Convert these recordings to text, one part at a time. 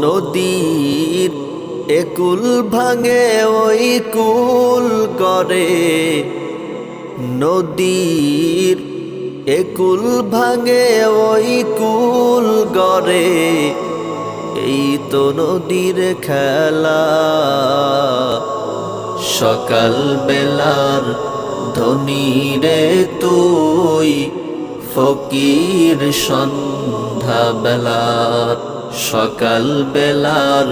নদীর একুল ভাঙে ওই কুল করে, নদীর একুল ভাঙে ওই কুল গড়ে। এই তো নদীর খেলা, সকাল বেলার ধনী রে তুই, ফকির সন্ধ্যা বেলার। সকাল বেলার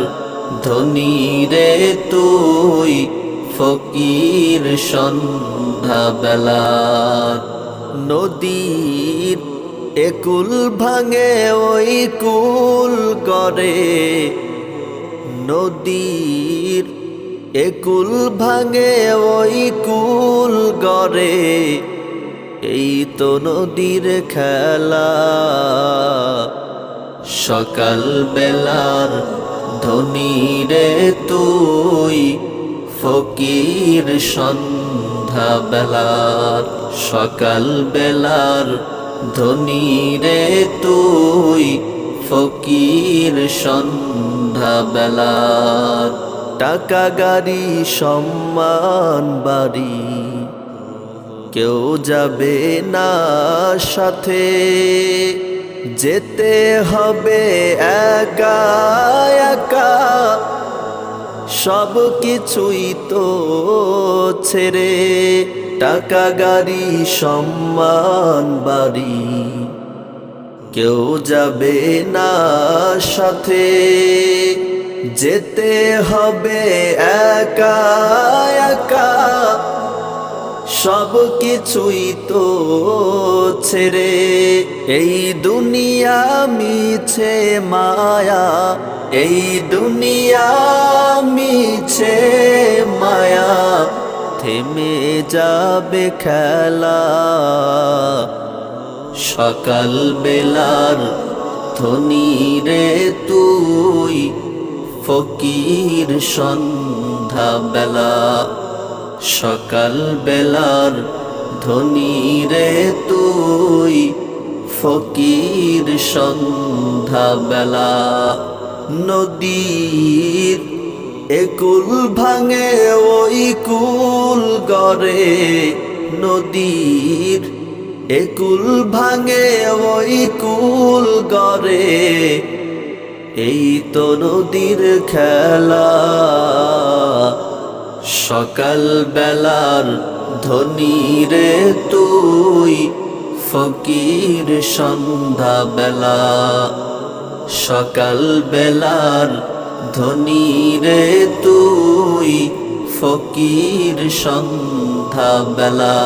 ধনী রে তুই, ফকির সন্ধ্যা বেলার। নদীর একুল ভাঙে ওই কুল করে, নদীর একুল ভাঙে ওই কুল গড়ে। এই তো নদীর খেলা, সকাল বেলার ধনী রে তুই, ফকির সন্ধ্যা বেলার। সকাল বেলার ধনী রে তুই, ফকির সন্ধ্যা বেলার। টাকা গাড়ি সম্মান বাড়ি কেউ যাবে না সাথে, যেতে হবে একা একা। সব কিছুই তো ছেড়ে, টাকা গাড়ি সম্মান বাড়ি কেউ যাবে না সাথে, যেতে হবে একা একা। সব কিছুই তো ছেড়ে, এই দুনিয়া মিছে মায়া, এই দুনিয়া মিছে মায়া। থেমে যাবে খেলা, সকাল বেলার ধনী রে তুই, ফকির সন্ধ্যা বেলা। সকাল বেলার ধনী রে তুই, ফকির সন্ধ্যা বেলা। নদীর একুল ভাঙে ওই কুল গড়ে, নদীর একুল ভাঙে ওই কুল গড়ে। এই তো নদীর খেলা, সকাল বেলার ধনী রে তুই, ফকির সন্ধ্যা বেলা। সকাল বেলার ধনী রে তুই, ফকির সন্ধ্যা বেলা।